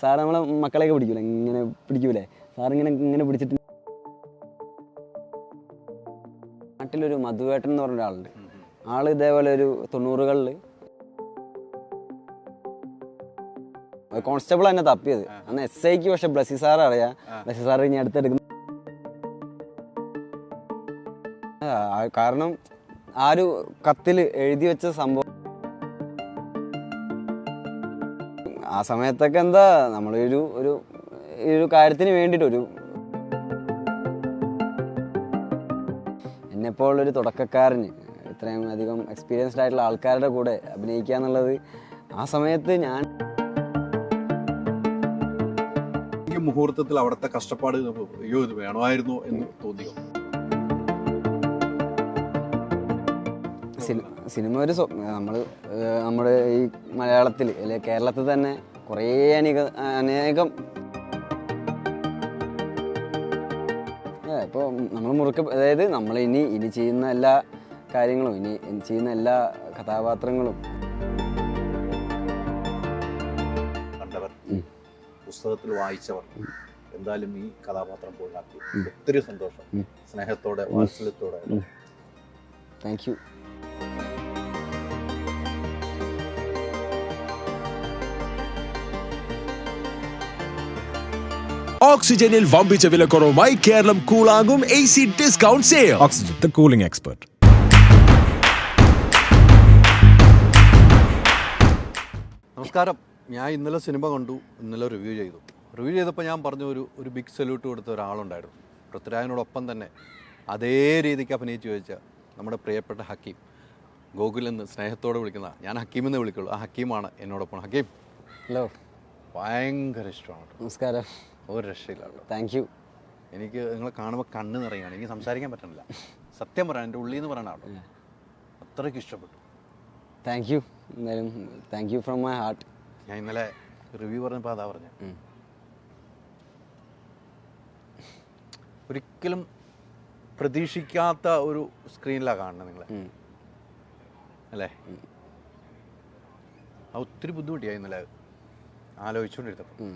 Sir നമ്മളെ മക്കളെയൊക്കെ പിടിക്കൂലേ, ഇങ്ങനെ പിടിക്കൂലേ, സാറിങ്ങനെ ഇങ്ങനെ പിടിച്ചിട്ട്. നാട്ടിലൊരു മധുവേട്ടൻ എന്ന് പറഞ്ഞ ഒരാളുണ്ട്. ആള് ഇതേപോലെ ഒരു 90കളിൽ കോൺസ്റ്റബിൾ തന്നെ തപ്പിയത്. അന്ന് SIക്ക് പക്ഷെ ബ്ലസി സാർ അറിയാം. ബ്ലസി സാർ ഇനി അടുത്തെടുക്കുന്ന കാരണം ആ ഒരു കത്തിൽ എഴുതി വെച്ച സംഭവം ആ സമയത്തൊക്കെ എന്താ നമ്മളൊരു ഒരു കാര്യത്തിന് വേണ്ടിയിട്ട് എന്നെപ്പോൾ ഒരു തുടക്കക്കാരന് ഇത്രയും അധികം എക്സ്പീരിയൻസ്ഡ് ആയിട്ടുള്ള ആൾക്കാരുടെ കൂടെ അഭിനയിക്കുക എന്നുള്ളത് ആ സമയത്ത് ഞാൻ ഈ മുഹൂർത്തത്തിൽ അവിടുത്തെ കഷ്ടപ്പാട് അയ്യോ ഇത് വേണമായിരുന്നു എന്ന് തോന്നിയോ? സിനിമ ഒരു നമ്മുടെ ഈ മലയാളത്തിൽ അല്ലെങ്കിൽ കേരളത്തിൽ തന്നെ കുറേ അനേകം ഇപ്പോൾ നമ്മൾ അതായത് നമ്മൾ ഇനി ചെയ്യുന്ന എല്ലാ കാര്യങ്ങളും ഇനി ചെയ്യുന്ന എല്ലാ കഥാപാത്രങ്ങളും കണ്ടവർ, പുസ്തകത്തിൽ വായിച്ചവർ എന്തായാലും ഈ കഥാപാത്രം പോലാക്കി ഒത്തിരി സന്തോഷം. സ്നേഹത്തോടെ വാത്സല്യത്തോടെ. Thank you. ഓക്സിജനിൽ വമ്പിച്ച വിലക്കുറവുമായി കേരളം കൂളാകും AC discount sale. Oxygen, the cooling expert. നമസ്കാരം. ഞാൻ ഇന്നലെ സിനിമ കണ്ടു, ഇന്നലെ റിവ്യൂ ചെയ്തപ്പോൾ ഞാൻ പറഞ്ഞു ഒരു ബിഗ് സല്യൂട്ട് കൊടുത്ത ഒരാളുണ്ടായിരുന്നു. പൃഥ്വിരാജിനോടൊപ്പം തന്നെ അതേ രീതിക്ക് അഭിനയിച്ച് ചോദിച്ച നമ്മുടെ പ്രിയപ്പെട്ട ഹക്കീം, ഗോകുൽ എന്ന് സ്നേഹത്തോടെ വിളിക്കുന്ന, ഞാൻ ഹക്കീമെന്ന് വിളിക്കുള്ളൂ, ആ ഹക്കീമാണ് എന്നോടൊപ്പം. ഹക്കീം, ഹലോ. ഭയങ്കര ഇഷ്ടമാണ്. നമസ്കാരം. ഒരു രക്ഷയില്ല. Thank you. എനിക്ക് നിങ്ങളെ കാണുമ്പോൾ കണ്ണ് നിറയുകയാണ്. എനിക്ക് സംസാരിക്കാൻ പറ്റുന്നില്ല. സത്യം പറയാം, എൻ്റെ ഉള്ളിൽ നിന്ന് പറയാനാട്ടോ, അത്രയ്ക്ക് ഇഷ്ടപ്പെട്ടു. Thank you. എന്തായാലും thank you from my heart. ഞാൻ ഇന്നലെ റിവ്യൂ പറഞ്ഞപ്പോൾ അതാ പറഞ്ഞ, ഒരിക്കലും പ്രതീക്ഷിക്കാത്ത ഒരു സ്ക്രീനിലാണ് കാണുന്നത് നിങ്ങളെ, അല്ലേ? ആ ഒത്തിരി ബുദ്ധിമുട്ടിയായി ഇന്നലെ ആലോചിച്ചുകൊണ്ടിരുന്നപ്പോൾ.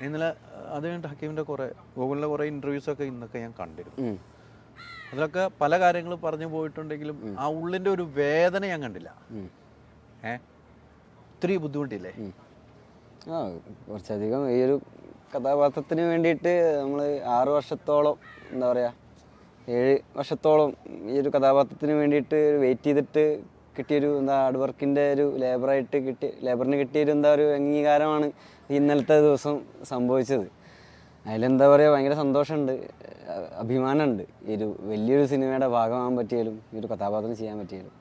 ഇന്നലെ അത് കഴിഞ്ഞിട്ട് ഹക്കീമിൻ്റെ ഗൂഗിളിലെ കുറേ ഇൻ്റർവ്യൂസൊക്കെ ഇന്നൊക്കെ ഞാൻ കണ്ടിരുന്നു. അതിലൊക്കെ പല കാര്യങ്ങൾ പറഞ്ഞു പോയിട്ടുണ്ടെങ്കിലും ആ ഉള്ളിൻ്റെ ഒരു വേദന ഞാൻ കണ്ടില്ല. ഒത്തിരി ബുദ്ധിമുട്ടില്ലേ? കുറച്ചധികം ഈ ഒരു കഥാപാത്രത്തിന് വേണ്ടിയിട്ട് നമ്മൾ 6 വർഷത്തോളം, എന്താ പറയുക, 7 വർഷത്തോളം ഈ ഒരു കഥാപാത്രത്തിന് വേണ്ടിയിട്ട് വെയിറ്റ് ചെയ്തിട്ട് കിട്ടിയൊരു ഹാർഡ് വർക്കിൻ്റെ ഒരു ലേബറിന് കിട്ടിയൊരു ഒരു അംഗീകാരമാണ് ഇന്നലത്തെ ദിവസം സംഭവിച്ചത്. അതിലെന്താ പറയുക, ഭയങ്കര സന്തോഷമുണ്ട്, അഭിമാനമുണ്ട്. ഈ ഒരു വലിയൊരു സിനിമയുടെ ഭാഗമാകാൻ പറ്റിയാലും ഈ ഒരു കഥാപാത്രം ചെയ്യാൻ പറ്റിയാലും.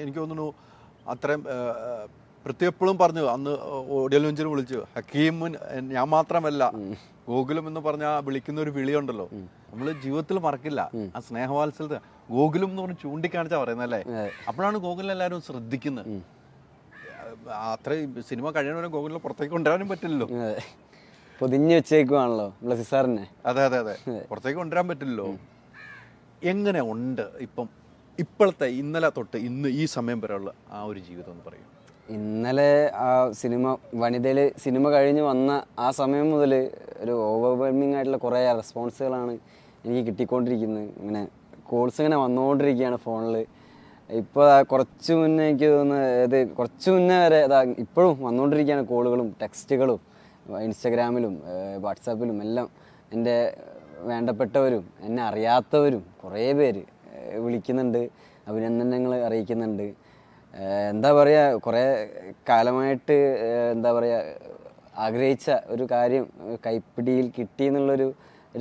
എനിക്ക് തോന്നുന്നു അത്രയും പ്രത്യേകപ്പോഴും പറഞ്ഞു, അന്ന് ഓഡിയോ ലോഞ്ചിന് വിളിച്ചു ഹക്കീമുൻ, ഞാൻ മാത്രമല്ല ഗോകുലം എന്ന് പറഞ്ഞാൽ വിളിക്കുന്ന ഒരു വിളിയുണ്ടല്ലോ, നമ്മൾ ജീവിതത്തിൽ മറക്കില്ല. ആ സ്നേഹവാത്സല്യത്തെ ഗോകുലം എന്ന് പറഞ്ഞ് ചൂണ്ടിക്കാണിച്ചാ പറയുന്നല്ലേ. അപ്പോഴാണ് ഗോകുലം എല്ലാവരും ശ്രദ്ധിക്കുന്നത്. അത്രയും സിനിമ കഴിയണവരെ ഗോകുലിനെ പുറത്തേക്ക് കൊണ്ടുവരാനും പറ്റില്ലല്ലോ, പൊതിഞ്ഞു വെച്ചേക്കുവാണല്ലോ ബ്ലസി സാറിനെ. അതെ, പുറത്തേക്ക് കൊണ്ടുവരാൻ പറ്റില്ലല്ലോ. എങ്ങനെ ഉണ്ട് ഇപ്പോഴത്തെ ഇന്നലെ തൊട്ട് ഇന്ന് ഈ സമയം വരെയുള്ള ആ ഒരു ജീവിതം എന്ന് പറയും? ഇന്നലെ ആ വനിതയിൽ സിനിമ കഴിഞ്ഞ് വന്ന ആ സമയം മുതൽ ഒരു ഓവർവെൽമിംഗ് ആയിട്ടുള്ള കുറേ റെസ്പോൺസുകളാണ് എനിക്ക് കിട്ടിക്കൊണ്ടിരിക്കുന്നത്. ഇങ്ങനെ കോൾസ് ഇങ്ങനെ വന്നുകൊണ്ടിരിക്കുകയാണ് ഫോണിൽ. ഇപ്പോൾ കുറച്ച് മുന്നേ എനിക്ക് തോന്നുന്നത് കുറച്ച് മുന്നേ വരെ ഇപ്പോഴും വന്നുകൊണ്ടിരിക്കുകയാണ് കോളുകളും ടെക്സ്റ്റുകളും. ഇൻസ്റ്റഗ്രാമിലും വാട്സാപ്പിലും എല്ലാം എൻ്റെ വേണ്ടപ്പെട്ടവരും എന്നെ അറിയാത്തവരും കുറേ പേര് വിളിക്കുന്നുണ്ട്, അഭിനന്ദനങ്ങൾ അറിയിക്കുന്നുണ്ട്. എന്താ പറയുക, കുറേ കാലമായിട്ട് എന്താ പറയുക, ആഗ്രഹിച്ച ഒരു കാര്യം കൈപ്പിടിയിൽ കിട്ടി എന്നുള്ളൊരു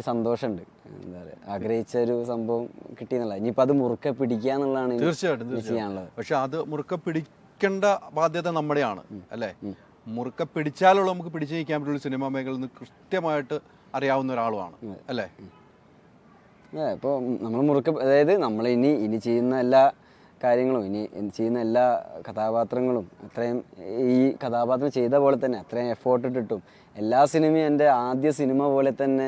സന്തോഷമുണ്ട്. എന്താ പറയുക, ആഗ്രഹിച്ച ഒരു സംഭവം കിട്ടി എന്നുള്ള, ഇനിയിപ്പോൾ അത് മുറുക്കെ പിടിക്കുക എന്നുള്ളതാണ് തീർച്ചയായിട്ടും ചെയ്യാനുള്ളത്. പക്ഷെ അത് മുറുക്കെ പിടിക്കേണ്ട ബാധ്യത നമ്മുടെയാണ്, അല്ലേ? മുറുക്കെ പിടിച്ചാലുള്ള നമുക്ക് പിടിച്ചു നിൽക്കാൻ പറ്റുള്ള സിനിമാ മേഖലയിൽ നിന്ന് കൃത്യമായിട്ട് അറിയാവുന്ന ഒരാളുമാണ്, അല്ലേ? ഇപ്പോൾ നമ്മൾ അതായത് നമ്മൾ ഇനി ചെയ്യുന്ന എല്ലാ കാര്യങ്ങളും, ഇനി ചെയ്യുന്ന എല്ലാ കഥാപാത്രങ്ങളും അത്രയും ഈ കഥാപാത്രം ചെയ്ത പോലെ തന്നെ അത്രയും എഫേർട്ട് ഇട്ടിട്ടും എല്ലാ സിനിമയും എൻ്റെ ആദ്യ സിനിമ പോലെ തന്നെ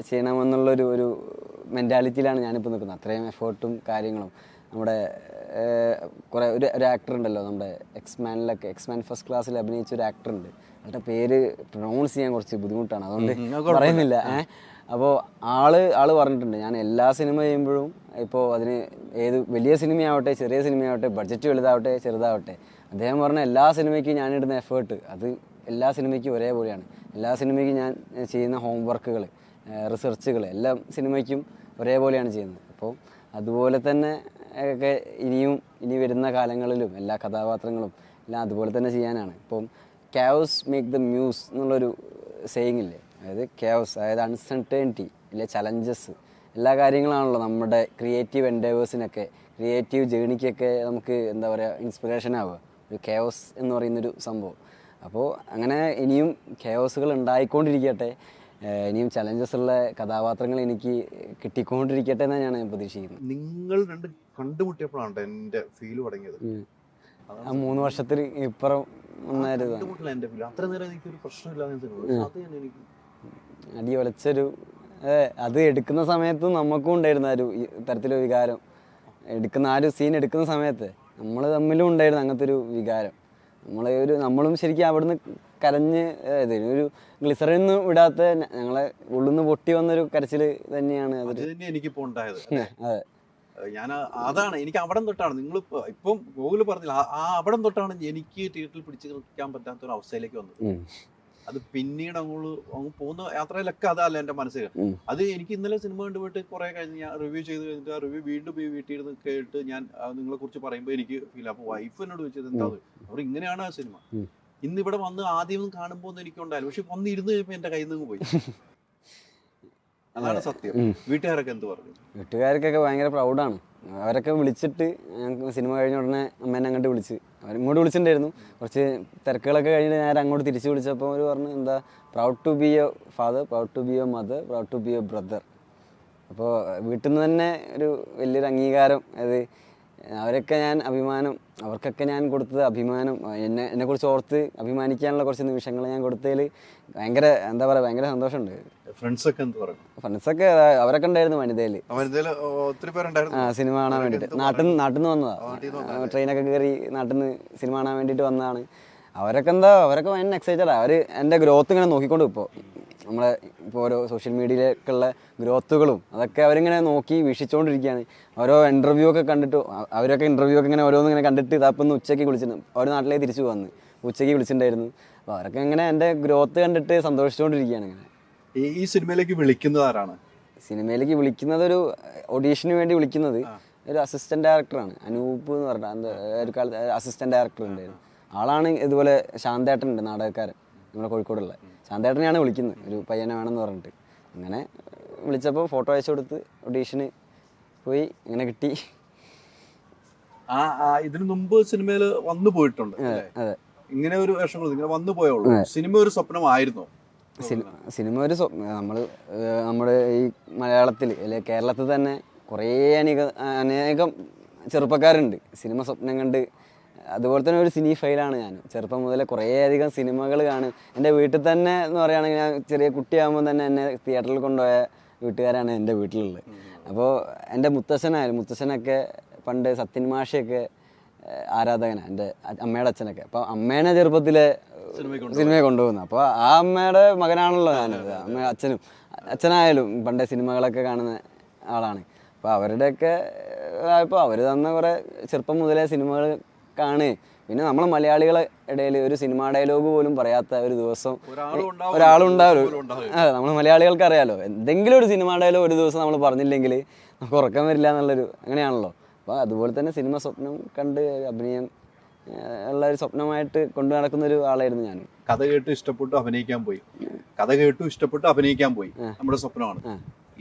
ചെയ്യണമെന്നുള്ളൊരു മെൻറ്റാലിറ്റിയിലാണ് ഞാനിപ്പോൾ നിൽക്കുന്നത്. അത്രയും എഫേർട്ടും കാര്യങ്ങളും നമ്മുടെ കുറേ ഒരു ആക്ടർ ഉണ്ടല്ലോ നമ്മുടെ എക്സ്മാൻ ഫസ്റ്റ് ക്ലാസ്സിൽ അഭിനയിച്ച ഒരു ആക്ടർ ഉണ്ട്. അവരുടെ പേര് പ്രൊണൗൺസ് ചെയ്യാൻ കുറച്ച് ബുദ്ധിമുട്ടാണ്, അതുകൊണ്ട് പറയുന്നില്ല. അപ്പോൾ ആള് പറഞ്ഞിട്ടുണ്ട്, ഞാൻ എല്ലാ സിനിമ ചെയ്യുമ്പോഴും ഇപ്പോൾ അതിന് ഏത് വലിയ സിനിമയാവട്ടെ ചെറിയ സിനിമയാവട്ടെ ബഡ്ജറ്റ് വലുതാവട്ടെ ചെറുതാവട്ടെ, അദ്ദേഹം പറഞ്ഞ എല്ലാ സിനിമയ്ക്കും ഞാനിടുന്ന എഫേർട്ട് അത് എല്ലാ സിനിമയ്ക്കും ഒരേപോലെയാണ്. എല്ലാ സിനിമയ്ക്കും ഞാൻ ചെയ്യുന്ന ഹോംവർക്കുകൾ റിസർച്ചുകൾ എല്ലാം സിനിമയ്ക്കും ഒരേപോലെയാണ് ചെയ്യുന്നത്. അപ്പോൾ അതുപോലെ തന്നെ ഒക്കെ ഇനി വരുന്ന കാലങ്ങളിലും എല്ലാ കഥാപാത്രങ്ങളും എല്ലാം അതുപോലെ തന്നെ ചെയ്യാനാണ്. ഇപ്പം ക്യാവ്സ് മേക്ക് ദ മ്യൂസ് എന്നുള്ളൊരു സേയിങ് ഇല്ലേ, അതായത് ക്യാവ്സ്, അതായത് അൺസർട്ടേണിറ്റി ഇല്ലേ, ചലഞ്ചസ്, എല്ലാ കാര്യങ്ങളാണല്ലോ നമ്മുടെ ക്രിയേറ്റീവ് എൻഡേവേഴ്സിനൊക്കെ ക്രിയേറ്റീവ് ജേണിക്കൊക്കെ നമുക്ക് എന്താ പറയുക ഇൻസ്പിറേഷൻ ആവുക ഒരു ക്യാവ്സ് എന്ന് പറയുന്നൊരു സംഭവം. അപ്പോൾ അങ്ങനെ ഇനിയും ക്യാവ്സുകൾ ഉണ്ടായിക്കൊണ്ടിരിക്കട്ടെ, ഇനിയും ചലഞ്ചസ് ഉള്ള കഥാപാത്രങ്ങൾ എനിക്ക് കിട്ടിക്കൊണ്ടിരിക്കട്ടെ എന്നാണ് ഞാൻ പ്രതീക്ഷിക്കുന്നത്. നിങ്ങൾ രണ്ട് കണ്ടുമുട്ടിയപ്പോഴാണ് എൻ്റെ ഫീൽ തുടങ്ങിയത്. ആ 3 വർഷത്തിൽ ഇപ്പുറം ഒന്നായിരുന്നു അത്ര നേരം എനിക്കൊരു പ്രശ്നമില്ലാതെ അടി ഒലച്ചൊരു അത് എടുക്കുന്ന സമയത്ത് നമുക്കും ഉണ്ടായിരുന്ന ഒരു തരത്തിലൊരു വികാരം. ആ ഒരു സീൻ എടുക്കുന്ന സമയത്ത് നമ്മൾ തമ്മിലും ഉണ്ടായിരുന്നു അങ്ങനത്തെ ഒരു വികാരം. നമ്മളും ശരിക്കും അവിടുന്ന് കരഞ്ഞ് ഒരു ഗ്ലിസറിനൊന്നും വിടാത്ത ഞങ്ങളെ ഉള്ളിന്ന് പൊട്ടി വന്നൊരു കരച്ചിൽ തന്നെയാണ് അത് എനിക്കിപ്പോ ഉണ്ടായത്. അതെ, ഞാൻ അതാണ് എനിക്ക് അവിടം തൊട്ടാണ് നിങ്ങൾ ഇപ്പം ഗൂഗിൾ പറഞ്ഞില്ല, ആ അവിടം തൊട്ടാണ് എനിക്ക് തിയേറ്ററിൽ പിടിച്ചു നിൽക്കാൻ പറ്റാത്ത ഒരു അവസ്ഥയിലേക്ക് വന്നത്. അത് പിന്നീട് അങ്ങ് പോകുന്ന യാത്രയിലൊക്കെ അതല്ല എൻ്റെ മനസ്സിൽ. അത് എനിക്ക് ഇന്നലെ സിനിമ കണ്ടുപോയിട്ട് കുറെ കഴിഞ്ഞ് ഞാൻ റിവ്യൂ ചെയ്ത് കഴിഞ്ഞിട്ട് ആ റിവ്യൂ വീണ്ടും പോയി വീട്ടിൽ ഇരുന്ന് കേട്ട് ഞാൻ നിങ്ങളെ കുറിച്ച് പറയുമ്പോൾ എനിക്ക് ഫീൽ. അപ്പോൾ വൈഫ് എന്നോട് ചോദിച്ചത് എന്താ അവർ ഇങ്ങനെയാണ് ആ സിനിമ. ഇന്ന് ഇവിടെ വന്ന് ആദ്യം കാണുമ്പോൾ എനിക്കുണ്ടായാലും, പക്ഷെ വന്ന് ഇരുന്ന് കഴിയുമ്പോൾ എൻ്റെ കയ്യിൽ നിന്ന് പോയി. അതാണ് സത്യം. വീട്ടുകാരൊക്കെ എന്ത് പറഞ്ഞു? വീട്ടുകാർക്കൊക്കെ ഭയങ്കര പ്രൗഡാണ്. അവരൊക്കെ വിളിച്ചിട്ട് സിനിമ കഴിഞ്ഞ ഉടനെ അമ്മേനെ അങ്ങോട്ട് വിളിച്ച്, അവരിങ്ങോട്ട് വിളിച്ചിട്ടുണ്ടായിരുന്നു. കുറച്ച് തിരക്കുകളൊക്കെ കഴിഞ്ഞിട്ട് ഞാൻ അങ്ങോട്ട് തിരിച്ച് വിളിച്ചപ്പോൾ അവർ പറഞ്ഞു എന്താ proud to be your father, proud to be your mother, proud to be your brother. അപ്പോൾ വീട്ടിൽ നിന്ന് തന്നെ ഒരു വലിയൊരു അംഗീകാരം. അത് അവർക്കൊക്കെ ഞാൻ കൊടുത്തത് അഭിമാനം, എന്നെക്കുറിച്ച് ഓർത്ത് അഭിമാനിക്കാനുള്ള കുറച്ച് നിമിഷങ്ങൾ ഞാൻ കൊടുത്തതിൽ ഭയങ്കര സന്തോഷമുണ്ട്. ഫ്രണ്ട്സൊക്കെ എന്ത് പറഞ്ഞു? ഫ്രണ്ട്സൊക്കെ അവരൊക്കെ ഉണ്ടായിരുന്നു വനിതയിൽ ഒത്തിരി പേരുണ്ടായിരുന്നു സിനിമ കാണാൻ വേണ്ടിയിട്ട്. നാട്ടിൽ നിന്ന് വന്നതാണ്, ട്രെയിനൊക്കെ കയറി നാട്ടിൽ നിന്ന് സിനിമ കാണാൻ വേണ്ടിയിട്ട് വന്നതാണ്. അവരൊക്കെ ഭയങ്കര എക്സൈറ്റഡ്. അവർ എൻ്റെ ഗ്രോത്ത് ഇങ്ങനെ നോക്കിക്കൊണ്ട് നമ്മളെ ഇപ്പോൾ ഓരോ സോഷ്യൽ മീഡിയയിലേക്കുള്ള ഗ്രോത്തുകളും അതൊക്കെ അവരിങ്ങനെ നോക്കി വീക്ഷിച്ചുകൊണ്ടിരിക്കുകയാണ്. ഓരോ ഇൻ്റർവ്യൂ ഒക്കെ കണ്ടിട്ട് ഇൻ്റർവ്യൂ ഒക്കെ ഇങ്ങനെ ഓരോന്നിങ്ങനെ കണ്ടിട്ട് ഇതാപ്പൊന്ന് ഉച്ചയ്ക്ക് വിളിച്ചിട്ടുണ്ട്. അവർ നാട്ടിലേക്ക് തിരിച്ചു വന്ന് ഉച്ചയ്ക്ക് വിളിച്ചിട്ടുണ്ടായിരുന്നു. അപ്പോൾ അവരൊക്കെ ഇങ്ങനെ എൻ്റെ ഗ്രോത്ത് കണ്ടിട്ട് സന്തോഷിച്ചുകൊണ്ടിരിക്കുകയാണ്. ഇങ്ങനെ ഈ സിനിമയിലേക്ക് വിളിക്കുന്നത് ആരാണ്? സിനിമയിലേക്ക് വിളിക്കുന്നത് ഒരു ഓഡീഷന് വേണ്ടി വിളിക്കുന്നത് ഒരു അസിസ്റ്റന്റ് ഡയറക്ടറാണ്, അനൂപ് എന്ന് പറഞ്ഞിട്ട് ഒരു കാലത്ത് അസിസ്റ്റന്റ് ഡയറക്ടർ ഉണ്ടായിരുന്നു. ആളാണ് ഇതുപോലെ ശാന്തേട്ടൻ ഉണ്ട്, നാടകക്കാരൻ, നമ്മുടെ കോഴിക്കോടുള്ള ശാന്തേട്ടനെയാണ് വിളിക്കുന്നത്, ഒരു പയ്യനെ വേണമെന്ന് പറഞ്ഞിട്ട്. അങ്ങനെ വിളിച്ചപ്പോൾ ഫോട്ടോ അയച്ചു കൊടുത്ത് ഓഡീഷന് പോയി, അങ്ങനെ കിട്ടി. ഇതിനു മുമ്പ് സിനിമയിൽ വന്നു പോയിട്ടുണ്ട്. അതെ, ഇങ്ങനെ ഒരു വേഷങ്ങൾ ഇങ്ങനെ വന്നു പോയുള്ളൂ. സിനിമ ഒരു സ്വപ്നമായിരുന്നോ? സിനിമ ഒരു നമ്മുടെ ഈ മലയാളത്തിൽ അല്ലെങ്കിൽ കേരളത്തിൽ തന്നെ കുറേ അനേകം ചെറുപ്പക്കാരുണ്ട് സിനിമ സ്വപ്നം കണ്ട്. അതുപോലെ തന്നെ ഒരു സിനി ഫൈലാണ് ഞാൻ. ചെറുപ്പം മുതലേ കുറേയധികം സിനിമകൾ കാണും. എൻ്റെ വീട്ടിൽ തന്നെ എന്ന് പറയുകയാണെങ്കിൽ ഞാൻ ചെറിയ കുട്ടിയാകുമ്പോൾ തന്നെ എന്നെ തിയേറ്ററിൽ കൊണ്ടുപോയ വീട്ടുകാരാണ് എൻ്റെ വീട്ടിലുള്ളത്. അപ്പോൾ എൻ്റെ മുത്തശ്ശനൊക്കെ പണ്ട് സത്യൻ മാഷയൊക്കെ ആരാധകനാണ്, എൻ്റെ അമ്മയുടെ അച്ഛനൊക്കെ. അപ്പോൾ അമ്മേനെ ചെറുപ്പത്തിലെ സിനിമയെ കൊണ്ടുപോകുന്നത്. അപ്പോൾ ആ അമ്മയുടെ മകനാണല്ലോ ഞാനത്. അച്ഛനായാലും പണ്ടേ സിനിമകളൊക്കെ കാണുന്ന ആളാണ്. അപ്പോൾ അവരുടെയൊക്കെ ഇപ്പോൾ അവർ തന്ന കുറേ ചെറുപ്പം മുതലേ സിനിമകൾ കാണുകയും പിന്നെ നമ്മളെ മലയാളികളെ ഇടയിൽ ഒരു സിനിമാ ഡയലോഗ് പോലും പറയാത്ത ഒരു ദിവസം ഒരാളുണ്ടാവും. അതെ, നമ്മൾ മലയാളികൾക്ക് അറിയാലോ, എന്തെങ്കിലും ഒരു സിനിമാ ഡയലോഗ് ഒരു ദിവസം നമ്മൾ പറഞ്ഞില്ലെങ്കിൽ നമുക്ക് ഉറക്കം വരില്ല എന്നുള്ളൊരു അങ്ങനെയാണല്ലോ. അപ്പോൾ അതുപോലെ തന്നെ സിനിമ സ്വപ്നം കണ്ട് അഭിനയം ഉള്ള ഒരു സ്വപ്നമായിട്ട് കൊണ്ടു നടക്കുന്ന ഒരു ആളായിരുന്നു ഞാൻ. കഥ കേട്ട് ഇഷ്ടപ്പെട്ടു അഭിനയിക്കാൻ പോയി നമ്മുടെ സ്വപ്നമാണ്.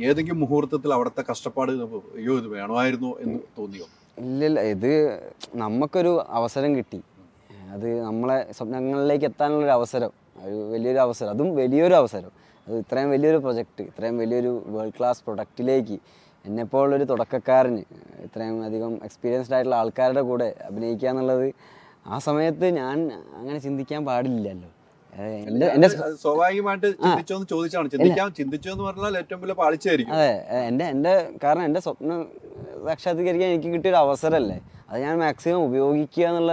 ഏതെങ്കിലും മുഹൂർത്തത്തിൽ അവിടുത്തെ കഷ്ടപ്പാട് അയ്യോ ഇത് വേണമായിരുന്നോ എന്ന് തോന്നിയോ? ഇല്ലില്ല, ഇത് നമുക്കൊരു അവസരം കിട്ടി. അത് നമ്മളെ സ്വപ്നങ്ങളിലേക്ക് എത്താനുള്ളൊരു അവസരം, വലിയൊരു അവസരം, അതും വലിയൊരു അവസരം. അത് ഇത്രയും വലിയൊരു പ്രൊജക്റ്റ്, ഇത്രയും വലിയൊരു വേൾഡ് ക്ലാസ് പ്രൊഡക്റ്റിലേക്ക് എന്നെപ്പോലുള്ളൊരു തുടക്കക്കാരന് ഇത്രയും അധികം എക്സ്പീരിയൻസ്ഡ് ആയിട്ടുള്ള ആൾക്കാരുടെ കൂടെ അഭിനയിക്കുക എന്നുള്ളത് ആ സമയത്ത് ഞാൻ അങ്ങനെ ചിന്തിക്കാൻ പാടില്ലല്ലോ. സ്വാഭാവികമായിട്ട് ചിന്തിച്ചോന്ന് പറഞ്ഞാൽ ഏറ്റവും വലിയ പാളിച്ചായിരിക്കും. അതെ, എൻ്റെ കാരണം എൻ്റെ സ്വപ്നം സാക്ഷാത്കരിക്കാൻ എനിക്ക് കിട്ടിയൊരു അവസരമല്ലേ, അത് ഞാൻ മാക്സിമം ഉപയോഗിക്കുക എന്നുള്ള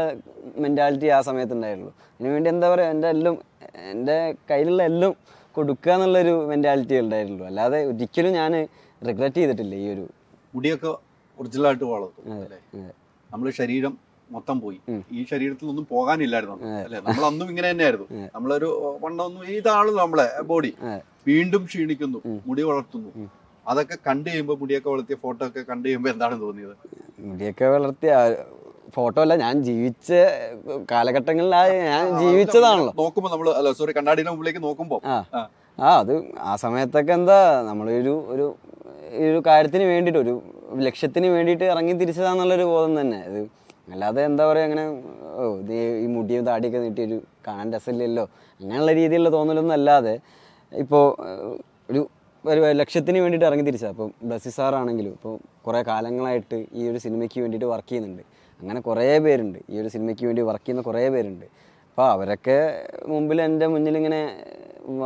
മെൻറ്റാലിറ്റി ആ സമയത്തുണ്ടായുള്ളൂ. അതിനുവേണ്ടി എന്താ പറയുക, എൻ്റെ കയ്യിലുള്ള എല്ലാം കൊടുക്കുക എന്നുള്ളൊരു മെൻറ്റാലിറ്റി ഉണ്ടായിട്ടുള്ളൂ. അല്ലാതെ ഒരിക്കലും ഞാൻ റിഗ്രറ്റ് ചെയ്തിട്ടില്ല ഈ ഒരു. മുടിയൊക്കെ ഒറിജിനലായിട്ട് വളർത്തും അല്ലേ? നമ്മൾ ശരീരം മൊത്തം പോയി, ഈ ശരീരത്തിൽ ഒന്നും പോകാനില്ലായിരുന്നു അല്ലെ? നമ്മൾ അന്നും ഇങ്ങനെ തന്നെയായിരുന്നു. നമ്മളൊരു പണ്ടൊന്നും ഇതാണ് നമ്മളെ ബോഡി, വീണ്ടും ക്ഷീണിക്കുന്നു, മുടി വളർത്തുന്നു. അതൊക്കെ കണ്ടു കഴിയുമ്പോൾ, മുടിയൊക്കെ വളർത്തിയ ഫോട്ടോ ഒക്കെ കണ്ടു കഴിയുമ്പോൾ എന്താണ് തോന്നിയത്? മുടിയൊക്കെ വളർത്തിയ ഫോട്ടോ അല്ല, ഞാൻ ജീവിച്ച കാലഘട്ടങ്ങളിൽ ഞാൻ ജീവിച്ചതാണല്ലോ. നോക്കുമ്പോ നമ്മള് കണ്ണാടിയുടെ മുമ്പിലേക്ക് നോക്കുമ്പോ അത് ആ സമയത്തൊക്കെ എന്താ ഒരു കാര്യത്തിന് വേണ്ടിയിട്ട്, ഒരു ലക്ഷ്യത്തിന് വേണ്ടിയിട്ട് ഇറങ്ങി തിരിച്ചതാന്നുള്ളൊരു ബോധം തന്നെ അത്. അല്ലാതെ എന്താ പറയുക, അങ്ങനെ ഈ മുടിയും താടിയൊക്കെ നീട്ടി ഒരു കാണാൻ രസമില്ലല്ലോ അങ്ങനെയുള്ള രീതിയിലുള്ള തോന്നലൊന്നും അല്ലാതെ, ഇപ്പോൾ ഒരു ലക്ഷ്യത്തിന് വേണ്ടിയിട്ട് ഇറങ്ങി തിരിച്ചത്. അപ്പോൾ ബ്ലസ്സി സാറാണെങ്കിലും ഇപ്പോൾ കുറേ കാലങ്ങളായിട്ട് ഈ ഒരു സിനിമയ്ക്ക് വേണ്ടിയിട്ട് വർക്ക് ചെയ്യുന്നുണ്ട്. അങ്ങനെ കുറേ പേരുണ്ട്, ഈ ഒരു സിനിമയ്ക്ക് വേണ്ടി വർക്ക് ചെയ്യുന്ന കുറേ പേരുണ്ട്. അപ്പോൾ അവരൊക്കെ മുമ്പിൽ എൻ്റെ മുന്നിലിങ്ങനെ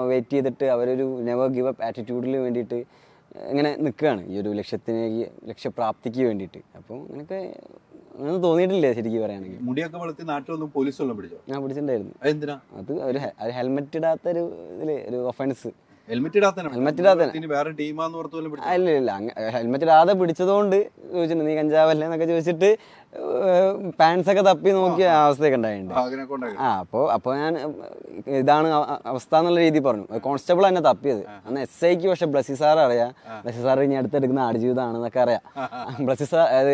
വെയിറ്റ് ചെയ്തിട്ട് അവരൊരു നെവർ ഗിവ് അപ്പ് ആറ്റിറ്റ്യൂഡിൽ വേണ്ടിയിട്ട് ഇങ്ങനെ നിൽക്കുകയാണ്, ഈ ഒരു ലക്ഷ്യപ്രാപ്തിക്ക് വേണ്ടിയിട്ട്. അപ്പോൾ അങ്ങനെ തോന്നിയിട്ടില്ലേ ശരിക്കും പറയുകയാണെങ്കിൽ? മുടിയൊക്കെ വളർത്തി നാട്ടിലൊന്നും പോലീസ് വല്ലതും പിടിച്ചോ? ഞാൻ പിടിച്ചിട്ടുണ്ടായിരുന്നു. എന്തിനാ? അത് ഒരു ഹെൽമെറ്റ് ഇടാത്തൊരു ഒരു ഒഫൻസ്. ഹെൽമെറ്റ് ഇടാത്ത വേറെ ടീമാന്ന് ഓർത്ത് ഇല്ല ഹെൽമെറ്റ് ഇടാതെ പിടിച്ചതുകൊണ്ട് ചോദിച്ചിട്ടുണ്ട്, നീ കഞ്ചാവല്ലേ എന്നൊക്കെ ചോദിച്ചിട്ട് പാൻസ് ഒക്കെ തപ്പി നോക്കിയ അവസ്ഥയൊക്കെ ഉണ്ടായിട്ടുണ്ട്. അപ്പോൾ ഞാൻ ഇതാണ് അവസ്ഥ എന്നുള്ള രീതിയിൽ പറഞ്ഞു. കോൺസ്റ്റബിൾ തന്നെ തപ്പിയത് അന്ന് SIക്ക്. പക്ഷെ ബ്ലസ്സി സാർ അറിയാം, ബ്ലസ്സി സാർ ഇനി അടുത്തെടുക്കുന്ന ആടുജീവിതമാണെന്നൊക്കെ അറിയാം. ബ്ലസ്സി സാർ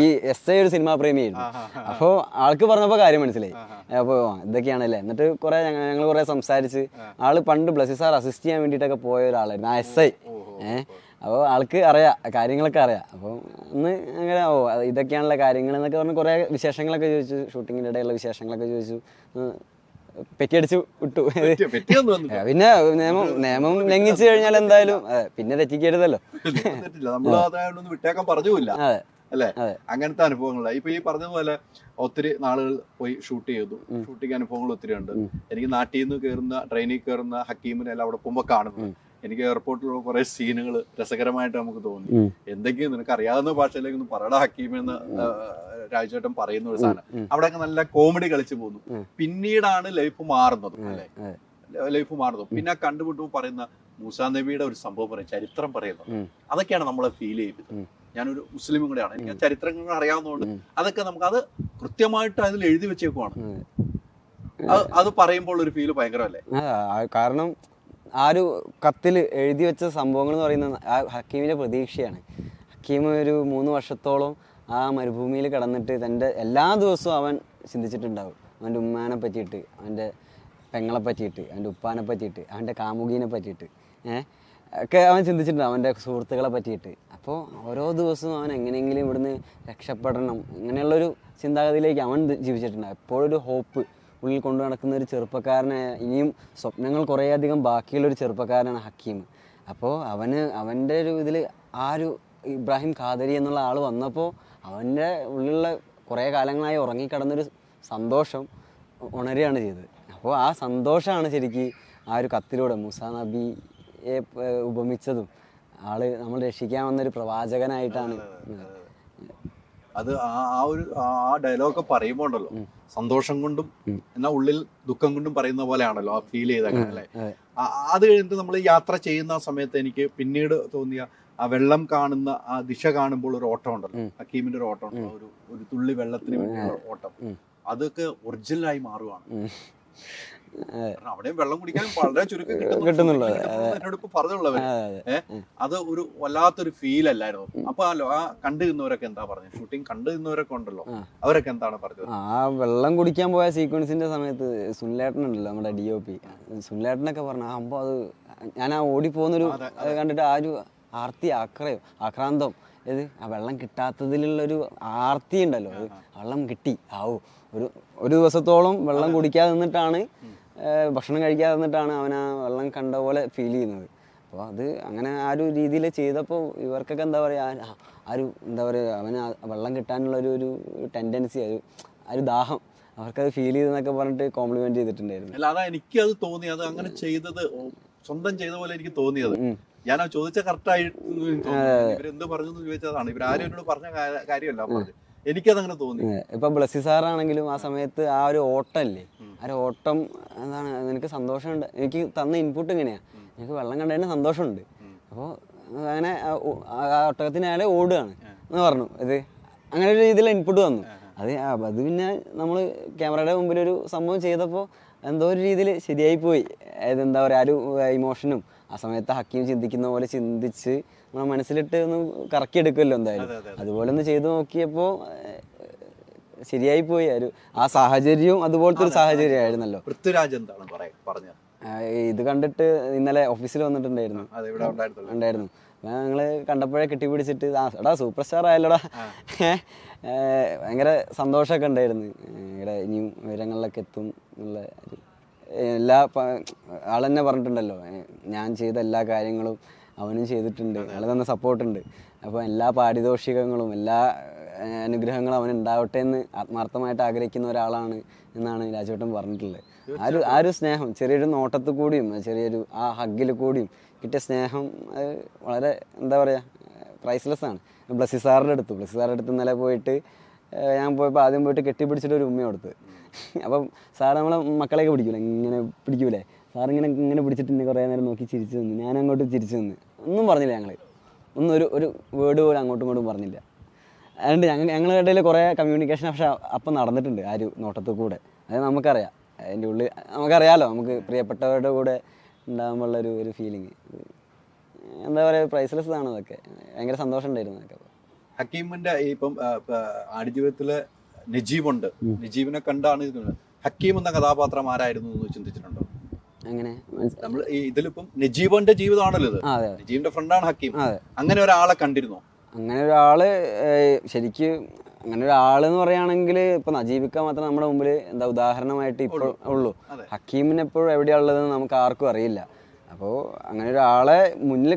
ഈ SI ഒരു സിനിമാ പ്രേമിയായിരുന്നു. അപ്പോൾ ആൾക്ക് പറഞ്ഞപ്പോൾ കാര്യം മനസ്സിലായി. അപ്പോൾ ഇതൊക്കെയാണല്ലേ. എന്നിട്ട് ഞങ്ങൾ കുറേ സംസാരിച്ച്, ആള് പണ്ട് ബ്ലസ്സി സാർ അസിസ്റ്റ് ചെയ്യാൻ വേണ്ടിയിട്ടൊക്കെ പോയ ഒരാളായിരുന്നു, ആ SI. അപ്പോൾ ആൾക്ക് അറിയാം, കാര്യങ്ങളൊക്കെ അറിയാം. അപ്പോൾ ഒന്ന് അങ്ങനെ ഇതൊക്കെയാണുള്ള കാര്യങ്ങൾ എന്നൊക്കെ പറഞ്ഞ് കുറേ വിശേഷങ്ങളൊക്കെ ചോദിച്ചു, ഷൂട്ടിങ്ങിൻ്റെ ഇടയിലുള്ള വിശേഷങ്ങളൊക്കെ ചോദിച്ചു, പെറ്റിയടിച്ചു വിട്ടു. പിന്നെ നിയമം ലംഘിച്ചു കഴിഞ്ഞാൽ എന്തായാലും പിന്നെ തെറ്റിക്കരുതല്ലോ. അല്ലേ? അങ്ങനത്തെ അനുഭവങ്ങളാണ് ഇപ്പൊ ഈ പറഞ്ഞതുപോലെ. ഒത്തിരി നാളുകൾ പോയി ഷൂട്ട് ചെയ്തു, ഷൂട്ടിംഗ് അനുഭവങ്ങൾ ഒത്തിരി ഉണ്ട്. എനിക്ക് നാട്ടിൽ നിന്ന് കയറുന്ന ട്രെയിനിൽ കയറുന്ന ഹക്കീമിനെല്ലാം അവിടെ പോകുമ്പോൾ കാണുന്നു. എനിക്ക് എയർപോർട്ടിലുള്ള കുറെ സീനുകൾ രസകരമായിട്ട് നമുക്ക് തോന്നി. എന്തൊക്കെയും നിനക്ക് അറിയാവുന്ന ഭാഷയിലേക്ക് ഒന്ന് പറയടാ ഹക്കീം എന്ന് രാജേട്ടൻ പറയുന്ന ഒരു സാധനം. അവിടെയൊക്കെ നല്ല കോമഡി കളിച്ചു പോകുന്നു. പിന്നീടാണ് ലൈഫ് മാറുന്നത് അല്ലെ? ലൈഫ് മാറുന്നു. പിന്നെ കണ്ടുമുട്ടുമ്പോൾ പറയുന്ന മൂസാ നബിയുടെ ഒരു സംഭവം പറയും, ചരിത്രം പറയുന്നത്. അതൊക്കെയാണ് നമ്മളെ ഫീൽ ചെയ്യുന്നത്. ഞാനൊരു മുസ്ലിമും കൂടെയാണ്, എനിക്ക് ചരിത്രങ്ങൾ അറിയാവുന്നതുകൊണ്ട് അതൊക്കെ നമുക്ക് അത് കൃത്യമായിട്ട് അതിൽ എഴുതി വെച്ചേക്കുവാണ്. അത് പറയുമ്പോൾ ഒരു ഫീല് ഭയങ്കരമല്ലേ? കാരണം ആ ഒരു കത്തിൽ എഴുതി വെച്ച സംഭവങ്ങൾ എന്ന് പറയുന്നത് ആ ഹക്കീമിൻ്റെ പ്രതീക്ഷയാണ്. ഹക്കീം ഒരു 3 വർഷത്തോളം ആ മരുഭൂമിയിൽ കിടന്നിട്ട് തൻ്റെ എല്ലാ ദിവസവും അവൻ ചിന്തിച്ചിട്ടുണ്ടാവും. അവൻ്റെ ഉമ്മാനെ പറ്റിയിട്ട്, അവൻ്റെ പെങ്ങളെ പറ്റിയിട്ട്, അവൻ്റെ ഉപ്പാനെ പറ്റിയിട്ട്, അവൻ്റെ കാമുകീനെ പറ്റിയിട്ട് ഒക്കെ അവൻ ചിന്തിച്ചിട്ടുണ്ട്, അവൻ്റെ സുഹൃത്തുക്കളെ പറ്റിയിട്ട്. അപ്പോൾ ഓരോ ദിവസവും അവൻ എങ്ങനെയെങ്കിലും ഇവിടുന്ന് രക്ഷപ്പെടണം ഇങ്ങനെയുള്ളൊരു ചിന്താഗതിയിലേക്ക് അവൻ ജീവിച്ചിട്ടുണ്ട്. എപ്പോഴൊരു ഹോപ്പ് ഉള്ളിൽ കൊണ്ടു നടക്കുന്ന ഒരു ചെറുപ്പക്കാരനായ, ഇനിയും സ്വപ്നങ്ങൾ കുറേയധികം ബാക്കിയുള്ളൊരു ചെറുപ്പക്കാരനാണ് ഹക്കീം. അപ്പോൾ അവൻ്റെ ഒരു ഇതിൽ ആ ഒരു ഇബ്രാഹിം ഖാദരി എന്നുള്ള ആൾ വന്നപ്പോൾ അവൻ്റെ ഉള്ളിലുള്ള കുറേ കാലങ്ങളായി ഉറങ്ങിക്കിടന്നൊരു സന്തോഷം ഉണരുകയാണ് ചെയ്തത്. അപ്പോൾ ആ സന്തോഷമാണ് ശരിക്കും ആ ഒരു കത്തിലൂടെ മൂസാ നബിയെ ഉപമിച്ചതും. ആള് നമ്മൾ രക്ഷിക്കാൻ വന്നൊരു പ്രവാചകനായിട്ടാണ്. അത് ആ ഡയലോഗ് പറയുമ്പോ ഉണ്ടല്ലോ, സന്തോഷം കൊണ്ടും എന്നാ ഉള്ളിൽ ദുഃഖം കൊണ്ടും പറയുന്ന പോലെയാണല്ലോ ആ ഫീൽ ചെയ്തങ്ങനെ അല്ലേ? അത് കഴിഞ്ഞിട്ട് നമ്മൾ യാത്ര ചെയ്യുന്ന സമയത്ത് എനിക്ക് പിന്നീട് തോന്നിയ ആ വെള്ളം കാണുന്ന ആ ദിശ കാണുമ്പോൾ ഒരു ഓട്ടം ഉണ്ടല്ലോ, ഹക്കീമിന്റെ ഒരു ഓട്ടം ഉണ്ടല്ലോ, ഒരു തുള്ളി വെള്ളത്തിന് വേണ്ടിയുള്ള ഓട്ടം. അതൊക്കെ ഒറിജിനലായി മാറുവാണ്. അവിടെയും വെള്ളം കുടിക്കാൻ വളരെ ചുരുക്കം കിട്ടുന്നുള്ളൂ. എന്നോട് ഇപ്പൊ പറഞ്ഞുള്ളവര് അത് ഒരു വല്ലാത്തൊരു ഫീൽ അല്ലായിരുന്നു. അപ്പൊ ആ കണ്ടുനിന്നവരൊക്കെ എന്താ പറഞ്ഞത്? ഷൂട്ടിംഗ് കണ്ടുനിന്നവരൊക്കെ ഉണ്ടല്ലോ, അവരൊക്കെ എന്താണ് പറഞ്ഞത്? ആ വെള്ളം കുടിക്കാൻ പോയ സീക്വൻസിന്റെ സമയത്ത് സുനിലേട്ടനുണ്ടല്ലോ, നമ്മുടെ DOP സുനിലേട്ടനൊക്കെ പറഞ്ഞു, അപ്പൊ അത് ഞാൻ ആ ഓടിപ്പോന്നൊരു കണ്ടിട്ട് ആ ഒരു ആക്രാന്തം ആ വെള്ളം കിട്ടാത്തതിലുള്ളൊരു ആർത്തി ഉണ്ടല്ലോ, അത് വെള്ളം കിട്ടി ഒരു ദിവസത്തോളം വെള്ളം കുടിക്കാതെ നിന്നിട്ടാണ്, ഭക്ഷണം കഴിക്കാതെ നിന്നിട്ടാണ് അവൻ ആ വെള്ളം കണ്ട പോലെ ഫീൽ ചെയ്യുന്നത്. അപ്പോൾ അത് അങ്ങനെ ആ ഒരു രീതിയിൽ ചെയ്തപ്പോൾ ഇവർക്കൊക്കെ എന്താ പറയുക, എന്താ പറയുക, അവന് വെള്ളം കിട്ടാനുള്ള ഒരു ടെൻഡൻസി, ആ ഒരു ദാഹം അവർക്കത് ഫീൽ ചെയ്തെന്നൊക്കെ പറഞ്ഞിട്ട് കോംപ്ലിമെന്റ് ചെയ്തിട്ടുണ്ടായിരുന്നു. അല്ല, അതാ എനിക്കത് തോന്നി, അത് അങ്ങനെ ചെയ്തത് സ്വന്തം ചെയ്ത പോലെ എനിക്ക് തോന്നിയത്. ഞാൻ ആ ചോദിച്ച കറക്റ്റായിട്ട് ഇവരെന്ത് പറഞ്ഞു എന്ന് ചോദിച്ചതാണ്. ഇവരാരും എന്നോട് പറഞ്ഞ കാര്യമല്ല പറഞ്ഞത്. എനിക്കതങ്ങനെ തോന്നി. ഇപ്പൊ ബ്ലസ്സി സാറാണെങ്കിലും ആ സമയത്ത് ആ ഒരു ഓട്ടം ഇല്ലേ, ആ ഒരു ഓട്ടം എന്താണ്, നിനക്ക് സന്തോഷമുണ്ട്, എനിക്ക് തന്ന ഇൻപുട്ട് ഇങ്ങനെയാ, എനിക്ക് വെള്ളം കണ്ടതിന് സന്തോഷമുണ്ട്, അപ്പോൾ അങ്ങനെ ആ ഒട്ടകത്തിന് അയാളെ ഓടുകയാണ് എന്ന് പറഞ്ഞു. ഇത് അങ്ങനെ ഒരു രീതിയിൽ ഇൻപുട്ട് വന്നു. അത് പിന്നെ നമ്മൾ ക്യാമറയുടെ മുമ്പിൽ ഒരു സംഭവം ചെയ്തപ്പോൾ എന്തോ ഒരു രീതിയിൽ ശരിയായി പോയി. അതായത് എന്താ പറയുക, ആ ഒരു ഇമോഷനും ആ സമയത്ത് ഹക്കീം ചിന്തിക്കുന്ന പോലെ ചിന്തിച്ച് നമ്മളെ മനസ്സിലിട്ട് ഒന്ന് കറക്കിയെടുക്കുമല്ലോ എന്തായാലും. അതുപോലെ ഒന്ന് ചെയ്തു നോക്കിയപ്പോൾ ശരിയായി പോയി. ആ സാഹചര്യവും അതുപോലത്തെ ഒരു സാഹചര്യമായിരുന്നല്ലോ. പൃഥ്വിരാജ് എന്താണ് പറഞ്ഞത്? ഇത് കണ്ടിട്ട് ഇന്നലെ ഓഫീസിൽ വന്നിട്ടുണ്ടായിരുന്നു. ഉണ്ടായിരുന്നു. ഞങ്ങള് കണ്ടപ്പോഴേ കെട്ടിപ്പിടിച്ചിട്ട് എടാ സൂപ്പർ സ്റ്റാർ ആയല്ലോടാ, ഭയങ്കര സന്തോഷമൊക്കെ ഉണ്ടായിരുന്നു. ഇവിടെ ഇനിയും ഉയരങ്ങളിലൊക്കെ എത്തും എന്നുള്ള എല്ലാ ആൾ തന്നെ പറഞ്ഞിട്ടുണ്ടല്ലോ, ഞാൻ ചെയ്ത എല്ലാ കാര്യങ്ങളും അവനും ചെയ്തിട്ടുണ്ട്, ആൾ തന്നെ സപ്പോർട്ടുണ്ട്. അപ്പോൾ എല്ലാ പാരിതോഷികങ്ങളും എല്ലാ അനുഗ്രഹങ്ങളും അവൻ ഉണ്ടാവട്ടെ എന്ന് ആത്മാർത്ഥമായിട്ട് ആഗ്രഹിക്കുന്ന ഒരാളാണ് എന്നാണ് രാജുവേട്ടൻ പറഞ്ഞിട്ടുള്ളത്. ആ ഒരു സ്നേഹം ചെറിയൊരു നോട്ടത്തിൽ കൂടിയും ചെറിയൊരു ആ ഹഗ്ഗിൽ കൂടിയും കിട്ടിയ സ്നേഹം വളരെ എന്താ പറയുക, പ്രൈസ്ലെസ് ആണ്. ബ്ലസ്സി സാറിൻ്റെ അടുത്ത് ഇന്നലെ പോയിട്ട് ഞാൻ പോയപ്പോൾ ആദ്യം പോയിട്ട് കെട്ടിപ്പിടിച്ചിട്ട് ഒരു ഉമ്മ കൊടുത്ത്. അപ്പം സാറ് നമ്മളെ മക്കളെയൊക്കെ പിടിക്കൂലേ, ഇങ്ങനെ പിടിക്കൂലേ, സാറിങ്ങനെ പിടിച്ചിട്ടുണ്ട്, കുറേ നേരം നോക്കി ചിരിച്ചു നിന്ന്. ഞാൻ അങ്ങോട്ട് ചിരിച്ചു നിന്ന്, ഒന്നും പറഞ്ഞില്ല. ഒന്നും ഒരു വേർഡ് പോലും അങ്ങോട്ടും ഇങ്ങോട്ടും പറഞ്ഞില്ല. അതുകൊണ്ട് ഞങ്ങളുടെ ഇടയിൽ കുറേ കമ്മ്യൂണിക്കേഷൻ പക്ഷെ അപ്പം നടന്നിട്ടുണ്ട് ആ ഒരു നോട്ടത്തിൽ കൂടെ. അത് നമുക്കറിയാം, അതിൻ്റെ ഉള്ളിൽ നമുക്കറിയാമല്ലോ, നമുക്ക് പ്രിയപ്പെട്ടവരുടെ കൂടെ ഉണ്ടാകുമ്പോഴുള്ളൊരു ഫീലിങ് എന്താ പറയുക, പ്രൈസ്ലെസ് ആണ്. അതൊക്കെ ഭയങ്കര സന്തോഷം ഉണ്ടായിരുന്നു. അതൊക്കെ ഹക്കീമിന്റെ ഇപ്പം ആടുജീവിതത്തില് നജീബുണ്ട്, നജീബിനെ കണ്ടാണ് ഹക്കീം എന്ന കഥാപാത്രം ആരായിരുന്നു എന്ന് ചിന്തിച്ചിട്ടുണ്ടോ? അങ്ങനെ നമ്മൾ ഇതിലിപ്പം നജീബിന്റെ ജീവിതമാണല്ലോ ഇത്, നജീബിന്റെ ഫ്രണ്ടാണ് ഹക്കീം. അങ്ങനെ ഒരാളെ കണ്ടിരുന്നോ? അങ്ങനെ ഒരാള് ശരിക്ക് അങ്ങനെ ഒരാളെന്ന് പറയുകയാണെങ്കിൽ ഇപ്പൊ നജീബിക്ക മാത്രം നമ്മുടെ മുമ്പിൽ എന്താ ഉദാഹരണമായിട്ട് ഇപ്പോൾ ഉള്ളൂ. ഹക്കീമിന് എപ്പോഴും എവിടെയുള്ളതെന്ന് നമുക്ക് ആർക്കും അറിയില്ല. അപ്പോൾ അങ്ങനെ ഒരാളെ മുന്നിൽ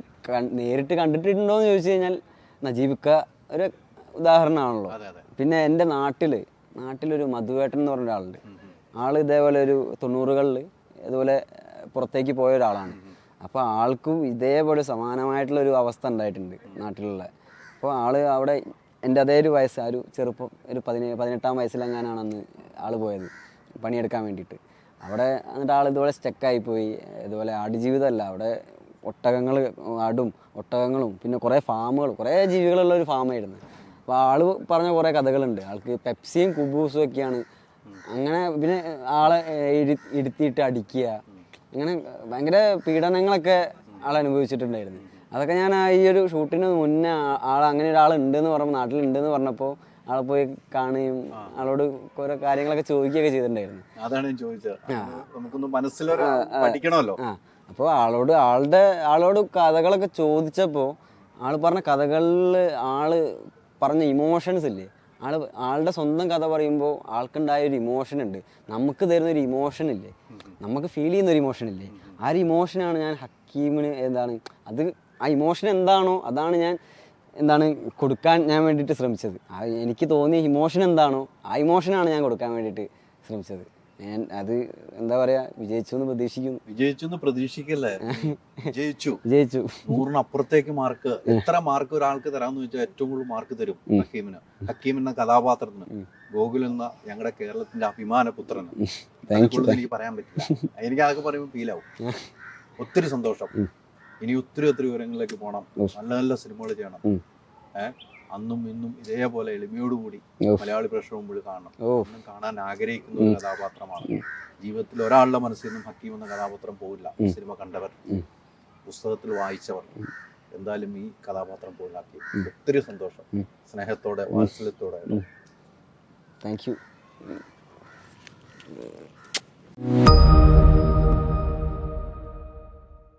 നേരിട്ട് കണ്ടിട്ടുണ്ടോയെന്ന് ചോദിച്ചു കഴിഞ്ഞാൽ നജീബിക്ക ഒരു ഉദാഹരണമാണല്ലോ. പിന്നെ എൻ്റെ നാട്ടിലൊരു മധുവേട്ടൻ എന്ന് പറഞ്ഞ ഒരാളുണ്ട്. ആൾ ഇതേപോലെ ഒരു 90കളിൽ ഇതുപോലെ പുറത്തേക്ക് പോയ ഒരാളാണ്. അപ്പോൾ ആൾക്കും ഇതേപോലെ സമാനമായിട്ടുള്ളൊരു അവസ്ഥ ഉണ്ടായിട്ടുണ്ട് നാട്ടിലുള്ള. അപ്പോൾ ആൾ അവിടെ എൻ്റെ അതേ ഒരു വയസ്സ്, ആ ഒരു ചെറുപ്പം, ഒരു 18-ാം വയസ്സിലെങ്ങാനാണ് അന്ന് ആൾ പോയത് പണിയെടുക്കാൻ വേണ്ടിയിട്ട്. അവിടെ എന്നിട്ട് ആൾ ഇതുപോലെ സ്റ്റക്കായിപ്പോയി. ഇതുപോലെ ആടുജീവിതമല്ല, അവിടെ ഒട്ടകങ്ങളും പിന്നെ കുറേ ഫാമുകൾ, കുറേ ജീവികളുള്ള ഒരു ഫാമായിരുന്നു. അപ്പോൾ ആൾ പറഞ്ഞ കുറേ കഥകളുണ്ട്. ആൾക്ക് പെപ്സിയും കുബൂസും ഒക്കെയാണ്. അങ്ങനെ പിന്നെ ആളെ ഇരുത്തിയിട്ട് അടിക്കുക, അങ്ങനെ ഭയങ്കര പീഡനങ്ങളൊക്കെ ആൾ അനുഭവിച്ചിട്ടുണ്ടായിരുന്നു. അതൊക്കെ ഞാൻ ഈ ഒരു ഷൂട്ടിന് മുന്നേ അങ്ങനെ ഒരാളുണ്ടെന്ന് പറഞ്ഞപ്പോൾ, നാട്ടിലുണ്ടെന്ന് പറഞ്ഞപ്പോൾ ആളെ പോയി കാണുകയും ആളോട് കുറെ കാര്യങ്ങളൊക്കെ ചോദിക്കുകയൊക്കെ ചെയ്തിട്ടുണ്ടായിരുന്നു. അതാണ് ഞാൻ ചോദിച്ചത്, നമുക്കൊന്ന് മനസ്സിലൊരു പഠിക്കണമല്ലോ. അപ്പോൾ ആളോട് കഥകളൊക്കെ ചോദിച്ചപ്പോൾ ആൾ പറഞ്ഞ കഥകളിൽ ആള് പറഞ്ഞ ഇമോഷൻസ് ഇല്ലേ, ആളുടെ സ്വന്തം കഥ പറയുമ്പോൾ ആൾക്കുണ്ടായ ഒരു ഇമോഷൻ ഉണ്ട്, നമുക്ക് തരുന്നൊരു ഇമോഷൻ ഇല്ലേ, നമുക്ക് ഫീൽ ചെയ്യുന്നൊരു ഇമോഷൻ ഇല്ലേ, ആ ഒരു ഇമോഷനാണ് ഞാൻ ഹക്കീമിന് ആ ഇമോഷൻ എന്താണോ അതാണ് ഞാൻ കൊടുക്കാൻ ഞാൻ വേണ്ടിയിട്ട് ശ്രമിച്ചത്. എനിക്ക് തോന്നിയ ഇമോഷൻ എന്താണോ ആ ഇമോഷനാണ് ഞാൻ കൊടുക്കാൻ വേണ്ടിയിട്ട് ശ്രമിച്ചത്. ഞാൻ അത് എന്താ പറയാ, വിജയിച്ചു എന്ന് പ്രതീക്ഷിക്കല്ലേ? വിജയിച്ചു 100-ന് അപ്പുറത്തേക്ക് മാർക്ക്. എത്ര മാർക്ക് ഒരാൾക്ക് തരാമെന്ന് വെച്ചാൽ ഏറ്റവും കൂടുതൽ മാർക്ക് തരും ഹക്കീം എന്ന കഥാപാത്രത്തിന്, ഗോകുൽ എന്ന ഞങ്ങളുടെ കേരളത്തിന്റെ അഭിമാനപുത്രന്. എനിക്ക് പറയാൻ പറ്റില്ല, എനിക്ക് അതൊക്കെ പറയുമ്പോൾ ഫീലാവും. ഒത്തിരി സന്തോഷം. ഇനി ഒത്തിരി വിവരങ്ങളിലേക്ക് പോകണം, നല്ല നല്ല സിനിമകൾ ചെയ്യണം. അന്നും ഇന്നും ഇതേപോലെ എളിമയോടുകൂടി മലയാളി പ്രേക്ഷകർ മുമ്പിൽ കാണണം. കാണാൻ ആഗ്രഹിക്കുന്ന ഒരു കഥാപാത്രമാണ്. ജീവിതത്തിൽ ഒരാളുടെ മനസ്സിൽ നിന്നും ഹക്കീം എന്ന കഥാപാത്രം പോകില്ല. സിനിമ കണ്ടവർ, പുസ്തകത്തിൽ വായിച്ചവർ എന്തായാലും ഈ കഥാപാത്രം പോലാക്കി. ഒത്തിരി സന്തോഷം. സ്നേഹത്തോടെ, വാത്സല്യത്തോടെ. Thank you.